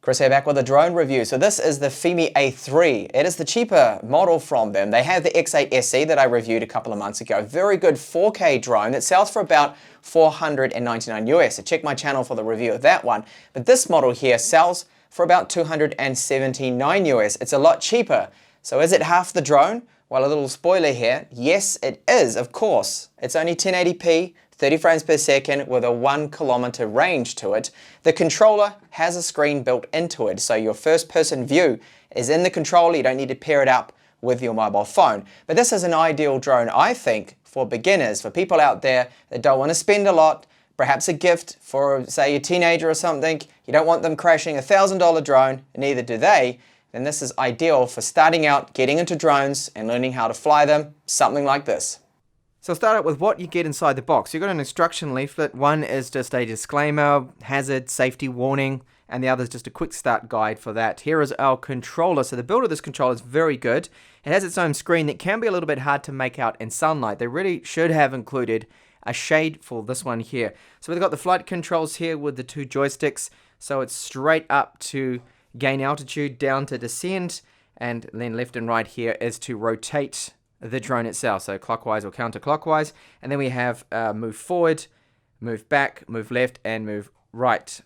Chris here back with a drone review. So this is the FIMI A3. It is the cheaper model from them. They have the X8 SE that I reviewed a couple of months ago. Very good 4K drone that sells for about $499 US. So check my channel for the review of that one. But this model here sells for about $279 US. It's a lot cheaper. So is it half the drone? Well, a little spoiler here. Yes, it is, of course. It's only 1080p. 30 frames per second with a 1 kilometer range to it. The controller has a screen built into it, so your first person view is in the controller. You don't need to pair it up with your mobile phone. But this is an ideal drone, I think, for beginners, for people out there that don't want to spend a lot, perhaps a gift for, say, a teenager or something. You don't want them crashing a $1,000 drone, neither do they. Then this is ideal for starting out, getting into drones and learning how to fly them, something like this. So I'll start out with what you get inside the box. You've got an instruction leaflet. One is just a disclaimer, hazard, safety warning, and the other is just a quick start guide for that. Here is our controller. So the build of this controller is very good. It has its own screen that can be a little bit hard to make out in sunlight. They really should have included a shade for this one here. So we've got the flight controls here with the two joysticks. So it's straight up to gain altitude, down to descend, and then left and right here is to rotate the drone itself, so clockwise or counterclockwise. And then we have move forward, move back, move left, and move right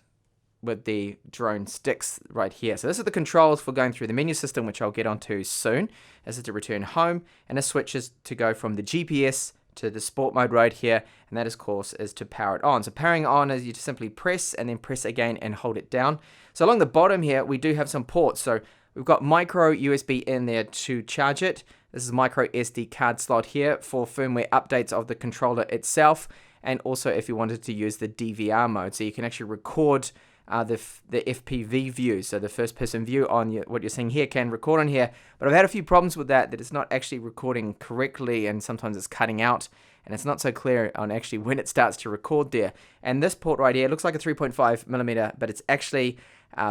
with the drone sticks right here. So this is the controls for going through the menu system, which I'll get onto soon. This is to return home, and this switches to go from the GPS to the sport mode right here, and that, of course, is to power it on. So powering on is you just simply press and then press again and hold it down. So along the bottom here, we do have some ports. So we've got micro USB in there to charge it. This is micro SD card slot here for firmware updates of the controller itself, and also if you wanted to use the DVR mode, so you can actually record the FPV view, so the first person view on what you're seeing here can record on here. But I've had a few problems with that it's not actually recording correctly, and sometimes it's cutting out, and it's not so clear on actually when it starts to record there. And this port right here looks like a 3.5mm, but it's actually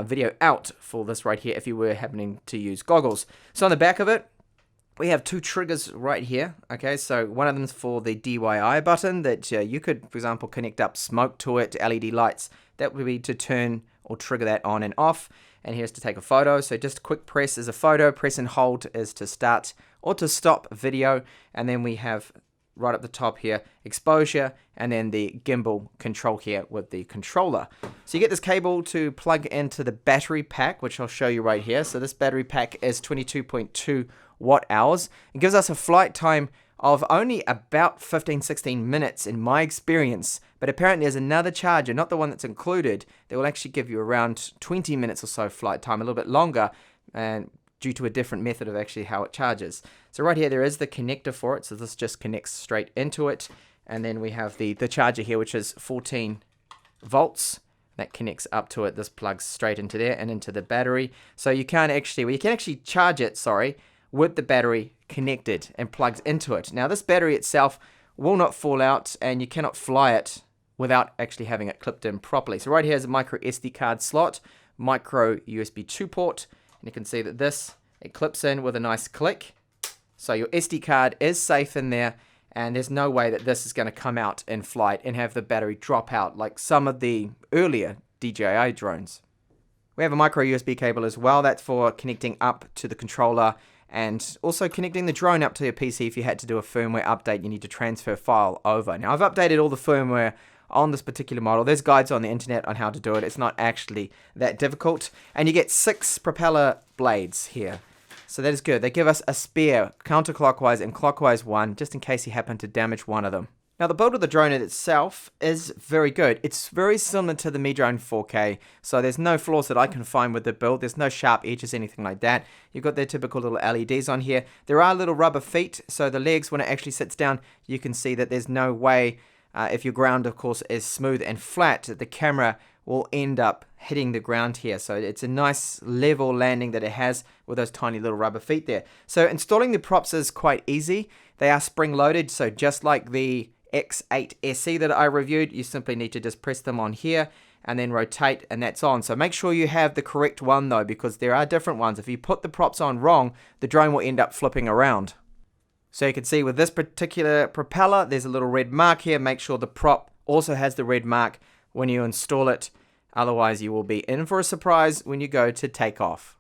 video out for this right here if you were happening to use goggles. So on the back of it, we have two triggers right here. Okay, so one of them is for the DYI button that you could, for example, connect up smoke to it, LED lights. That would be to turn or trigger that on and off. And here's to take a photo. So just quick press is a photo, press and hold is to start or to stop video. And then we have right up the top here, exposure, and then the gimbal control here with the controller. So you get this cable to plug into the battery pack, which I'll show you right here. So this battery pack is 22.2 watt hours. It gives us a flight time of only about 15-16 minutes in my experience, but apparently there's another charger, not the one that's included, that will actually give you around 20 minutes or so flight time, a little bit longer, and due to a different method of actually how it charges. So right here there is the connector for it, so this just connects straight into it, and then we have the charger here, which is 14 volts. That connects up to it. This plugs straight into there and into the battery. So you can actually charge it, with the battery connected and plugged into it. Now this battery itself will not fall out, and you cannot fly it without actually having it clipped in properly. So right here is a micro SD card slot, micro USB 2 port, and you can see that it clips in with a nice click. So your SD card is safe in there, and there's no way that this is going to come out in flight and have the battery drop out like some of the earlier DJI drones. We have a micro USB cable as well. That's for connecting up to the controller, and also connecting the drone up to your PC. If you had to do a firmware update, you need to transfer file over. Now I've updated all the firmware on this particular model. There's guides on the internet on how to do it. It's not actually that difficult. And you get 6 propeller blades here. So that is good. They give us a spare counterclockwise and clockwise one, just in case you happen to damage one of them. Now the build of the drone itself is very good. It's very similar to the Mi Drone 4K, so there's no flaws that I can find with the build. There's no sharp edges, anything like that. You've got the typical little LEDs on here. There are little rubber feet, so the legs, when it actually sits down, you can see that there's no way, if your ground, of course, is smooth and flat, that the camera will end up hitting the ground here. So it's a nice level landing that it has with those tiny little rubber feet there. So installing the props is quite easy. They are spring-loaded, so just like the X8 SE that I reviewed, you simply need to just press them on here and then rotate, and that's on. So make sure you have the correct one though, because there are different ones. If you put the props on wrong, the drone will end up flipping around. So you can see with this particular propeller, there's a little red mark here. Make sure the prop also has the red mark when you install it. Otherwise, you will be in for a surprise when you go to take off.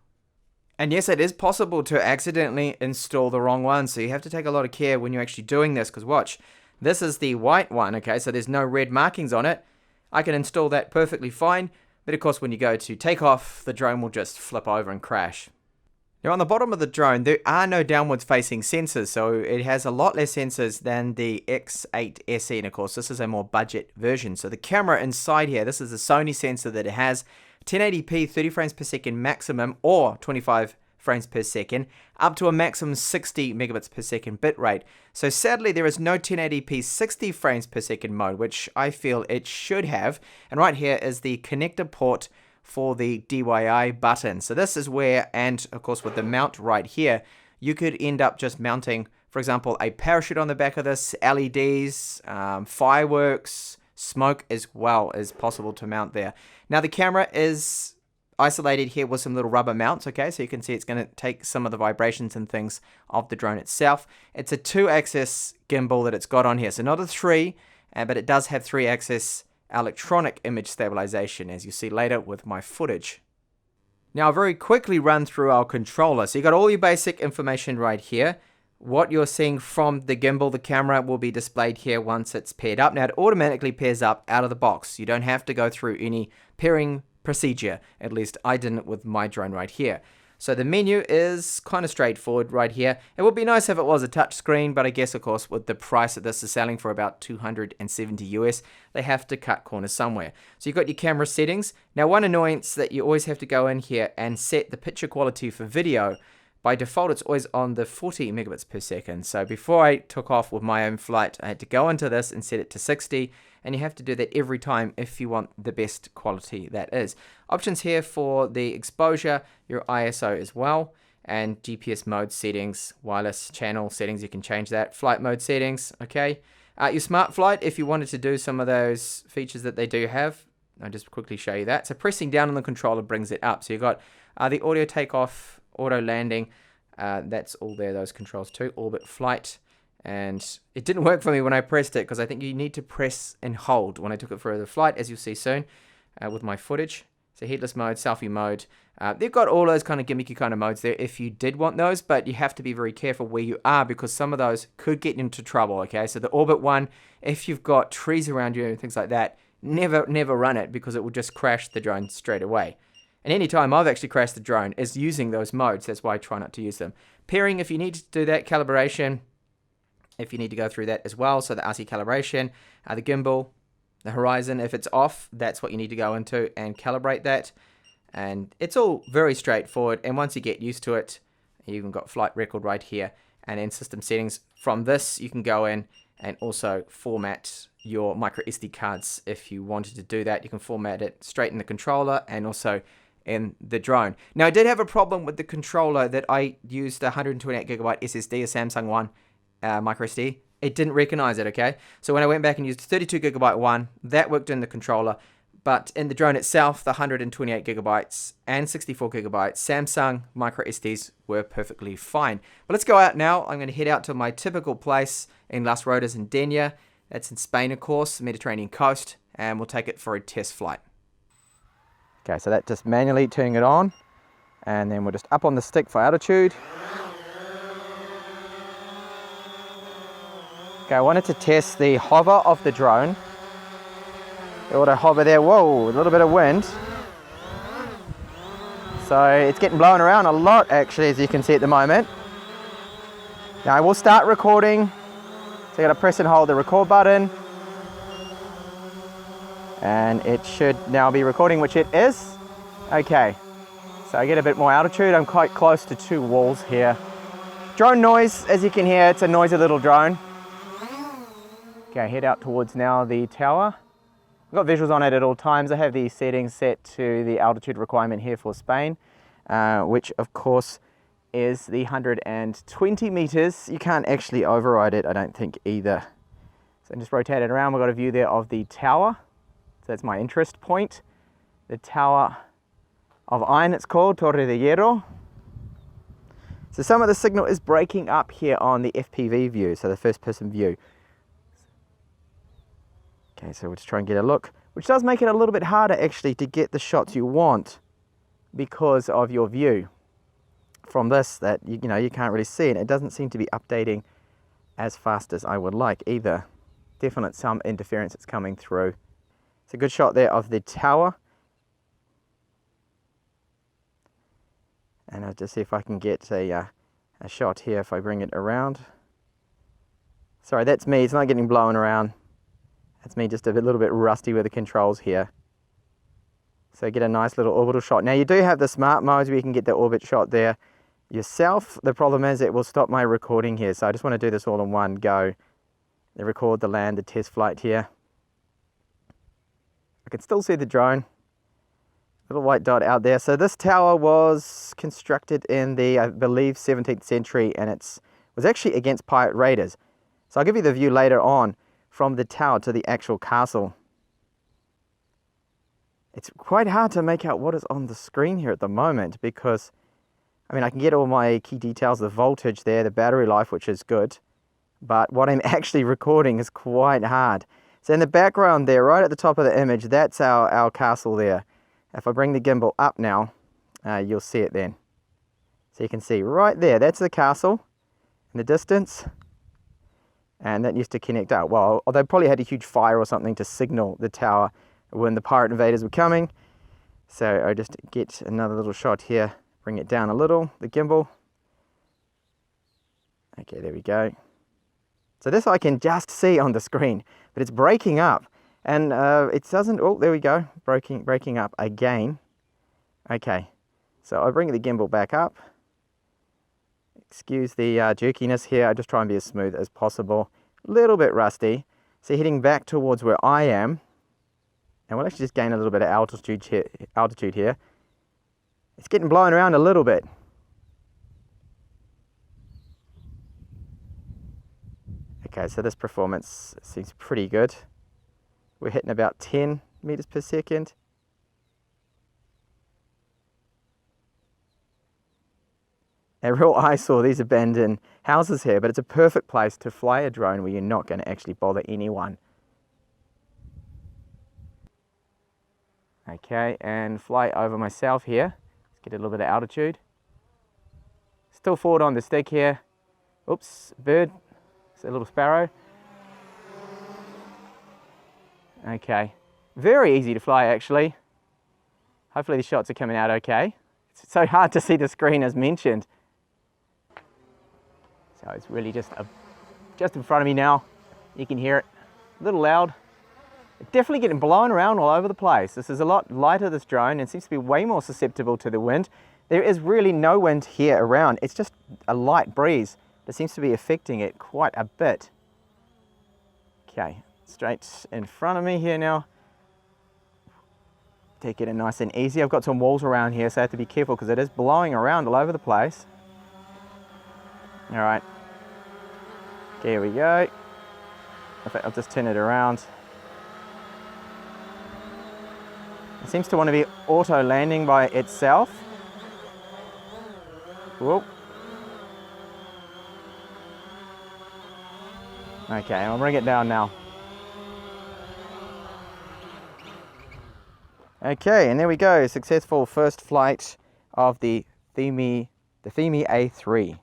And yes, it is possible to accidentally install the wrong one, so you have to take a lot of care when you're actually doing this, because watch, this is the white one, okay, so there's no red markings on it. I can install that perfectly fine, but of course when you go to take off, the drone will just flip over and crash. Now on the bottom of the drone, there are no downwards facing sensors, so it has a lot less sensors than the X8 SE, and of course this is a more budget version. So the camera inside here, this is a Sony sensor that it has 1080p 30 frames per second maximum, or 25 frames per second, up to a maximum 60 megabits per second bitrate. So sadly there is no 1080p 60 frames per second mode, which I feel it should have. And right here is the connector port for the DYI button. So this is where, and of course with the mount right here, you could end up just mounting, for example, a parachute on the back of this, LEDs, fireworks, smoke as well is possible to mount there. Now the camera is isolated here with some little rubber mounts, okay, so you can see it's going to take some of the vibrations and things of the drone itself. It's a 2-axis gimbal that it's got on here, so not a 3, but it does have 3-axis electronic image stabilization, as you see later with my footage. Now I'll very quickly run through our controller. So you got all your basic information right here. What you're seeing from the gimbal, the camera, will be displayed here once it's paired up. Now it automatically pairs up out of the box. You don't have to go through any pairing procedure. At least I didn't with my drone right here. So the menu is kind of straightforward right here. It would be nice if it was a touch screen, but I guess of course with the price that this is selling for about 270 US, they have to cut corners somewhere. So you've got your camera settings. Now one annoyance that you always have to go in here and set the picture quality for video. By default, it's always on the 40 megabits per second. So before I took off with my own flight, I had to go into this and set it to 60. And you have to do that every time if you want the best quality that is. Options here for the exposure, your ISO as well, and GPS mode settings, wireless channel settings, you can change that. Flight mode settings, okay. Your smart flight, if you wanted to do some of those features that they do have, I'll just quickly show you that. So pressing down on the controller brings it up. So you've got the audio takeoff, auto landing, that's all there, those controls too. Orbit flight, and it didn't work for me when I pressed it because I think you need to press and hold when I took it for the flight, as you'll see soon with my footage. So headless mode, selfie mode, they've got all those kind of gimmicky kind of modes there if you did want those, but you have to be very careful where you are because some of those could get into trouble, okay? So the orbit one, if you've got trees around you and things like that, never run it because it will just crash the drone straight away. And any time I've actually crashed the drone is using those modes. That's why I try not to use them. Pairing, if you need to do that. Calibration, if you need to go through that as well. So the RC calibration, the gimbal, the horizon, if it's off, that's what you need to go into and calibrate that. And it's all very straightforward. And once you get used to it, you even got flight record right here. And then system settings. From this, you can go in and also format your micro SD cards if you wanted to do that. You can format it straight in the controller and also in the drone. Now I did have a problem with the controller that I used a 128GB SSD, a Samsung one micro SD. It didn't recognize it, okay? So when I went back and used 32GB one, that worked in the controller, but in the drone itself, the 128GB and 64GB Samsung micro SDs were perfectly fine. But let's go out now. I'm going to head out to my typical place in Las Rodas in Denia. That's in Spain, of course, Mediterranean coast, and we'll take it for a test flight. Okay, so that's just manually turning it on, and then we're just up on the stick for altitude. Okay, I wanted to test the hover of the drone. The auto hover there, whoa, a little bit of wind. So it's getting blown around a lot actually, as you can see at the moment. Now I will start recording. So you gotta press and hold the record button. And it should now be recording, which it is. Okay, so I get a bit more altitude. I'm quite close to two walls here. Drone noise, as you can hear, it's a noisy little drone. Okay, head out towards now the tower. I've got visuals on it at all times. I have the settings set to the altitude requirement here for Spain, which of course is the 120 meters. You can't actually override it, I don't think either. So just rotate it around. We've got a view there of the tower. So that's my interest point. The Tower of Iron, it's called, Torre de Hierro. So some of the signal is breaking up here on the FPV view, so the first person view. Okay, so we'll just try and get a look. which does make it a little bit harder actually to get the shots you want because of your view from this that you can't really see it. It doesn't seem to be updating as fast as I would like either. Definite some interference that's coming through. It's a good shot there of the tower. And I'll just see if I can get a shot here if I bring it around. Sorry, that's me. It's not getting blown around. That's me just a little bit rusty with the controls here. So get a nice little orbital shot. Now you do have the smart modes where you can get the orbit shot there yourself. The problem is it will stop my recording here. So I just want to do this all in one go. They record the land, the test flight here. I can still see the drone. Little white dot out there. So this tower was constructed in the, I believe, 17th century, and it was actually against pirate raiders. So I'll give you the view later on from the tower to the actual castle. It's quite hard to make out what is on the screen here at the moment because, I mean, I can get all my key details, the voltage there, the battery life, which is good, but what I'm actually recording is quite hard. So in the background there, right at the top of the image, that's our castle there. If I bring the gimbal up now, you'll see it then. So you can see right there, that's the castle in the distance. And that used to connect up. Well, they probably had a huge fire or something to signal the tower when the pirate invaders were coming. So I just get another little shot here, bring it down a little, the gimbal. Okay, there we go. So this I can just see on the screen, but it's breaking up. And it doesn't, oh, there we go, breaking up again. Okay, so I bring the gimbal back up. Excuse the jerkiness here, I just try and be as smooth as possible. A little bit rusty. So heading back towards where I am, and we'll actually just gain a little bit of altitude here. It's getting blown around a little bit. Okay, so this performance seems pretty good. We're hitting about 10 meters per second. A real eyesore, these abandoned houses here, but it's a perfect place to fly a drone where you're not going to actually bother anyone. Okay, and fly over myself here. Let's get a little bit of altitude. Still forward on the stick here. Oops, bird. It's a little sparrow. Okay, very easy to fly actually. Hopefully the shots are coming out okay. It's so hard to see the screen as mentioned. So it's really just in front of me now. You can hear it, a little loud. It's definitely getting blown around all over the place. This is a lot lighter, this drone, and seems to be way more susceptible to the wind. There is really no wind here around. It's just a light breeze that seems to be affecting it quite a bit. Okay, straight in front of me here now. Take it in nice and easy. I've got some walls around here, so I have to be careful because it is blowing around all over the place. All right, here we go. In fact, I'll just turn it around. It seems to want to be auto landing by itself. Whoop. Okay, I'll bring it down now. Okay, and there we go. Successful first flight of the FIMI A3.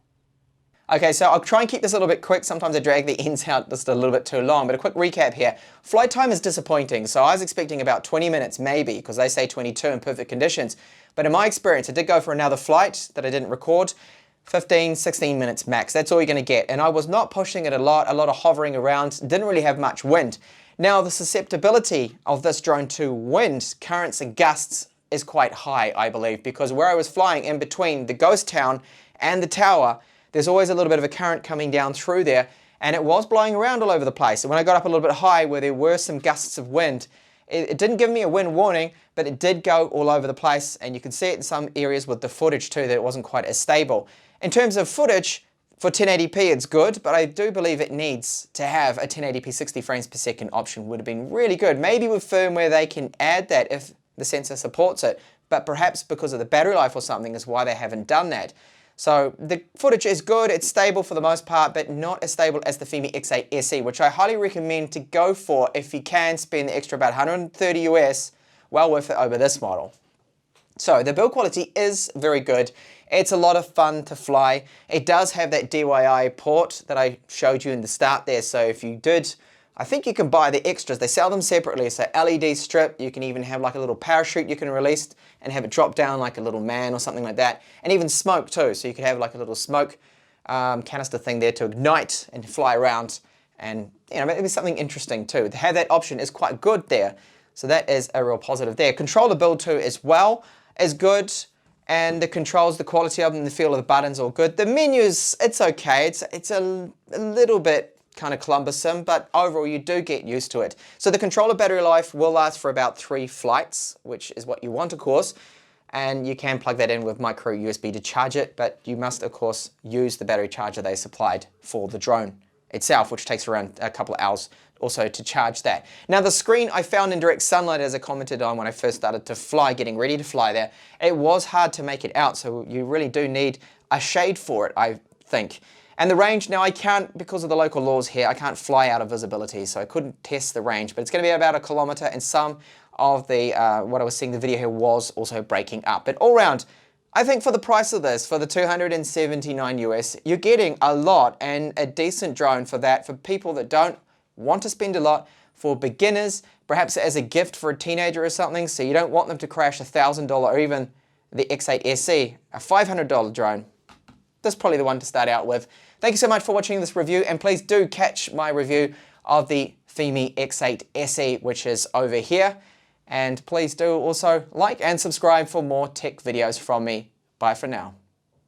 Okay, so I'll try and keep this a little bit quick. Sometimes I drag the ends out just a little bit too long, but a quick recap here. Flight time is disappointing, so I was expecting about 20 minutes maybe, because they say 22 in perfect conditions. But in my experience, I did go for another flight that I didn't record. 15, 16 minutes max, that's all you're going to get. And I was not pushing it a lot of hovering around, didn't really have much wind. Now, the susceptibility of this drone to wind, currents and gusts is quite high, I believe, because where I was flying in between the ghost town and the tower, there's always a little bit of a current coming down through there, and it was blowing around all over the place. And when I got up a little bit high where there were some gusts of wind, it didn't give me a wind warning, but it did go all over the place, and you can see it in some areas with the footage too, that it wasn't quite as stable. In terms of footage, for 1080p it's good, but I do believe it needs to have a 1080p 60 frames per second option. Would have been really good. Maybe with firmware they can add that if the sensor supports it, but perhaps because of the battery life or something is why they haven't done that. So the footage is good, it's stable for the most part, but not as stable as the FIMI X8 SE, which I highly recommend to go for if you can spend the extra about 130 US, well worth it over this model. So the build quality is very good. It's a lot of fun to fly. It does have that DYI port that I showed you in the start there. So if you did, I think you can buy the extras. They sell them separately. So LED strip, you can even have like a little parachute you can release and have it drop down like a little man or something like that. And even smoke too. So you could have like a little smoke canister thing there to ignite and fly around. And you know, maybe something interesting too. To have that option is quite good there. So that is a real positive there. Controller build too as well is good. And the controls, the quality of them, the feel of the buttons, all good. The menus, it's okay. It's a little bit kind of cumbersome, but overall you do get used to it. So the controller battery life will last for about 3 flights, which is what you want, of course. And you can plug that in with micro USB to charge it, but you must, of course, use the battery charger they supplied for the drone itself, which takes around a couple of hours also to charge that. Now the screen I found in direct sunlight, as I commented on when I first started to fly, getting ready to fly there, it was hard to make it out, so you really do need a shade for it, I think. And the range, now I can't, because of the local laws here, I can't fly out of visibility, so I couldn't test the range, but it's going to be about 1 kilometer, and some of the, what I was seeing the video here was also breaking up. But all round, I think for the price of this, for the 279 US, you're getting a lot and a decent drone for that, for people that don't want to spend a lot, for beginners, perhaps as a gift for a teenager or something, so you don't want them to crash $1,000 or even the X8 SE, a $500 drone. That's probably the one to start out with. Thank you so much for watching this review, and please do catch my review of the FIMI X8 SE, which is over here. And please do also like and subscribe for more tech videos from me. Bye for now.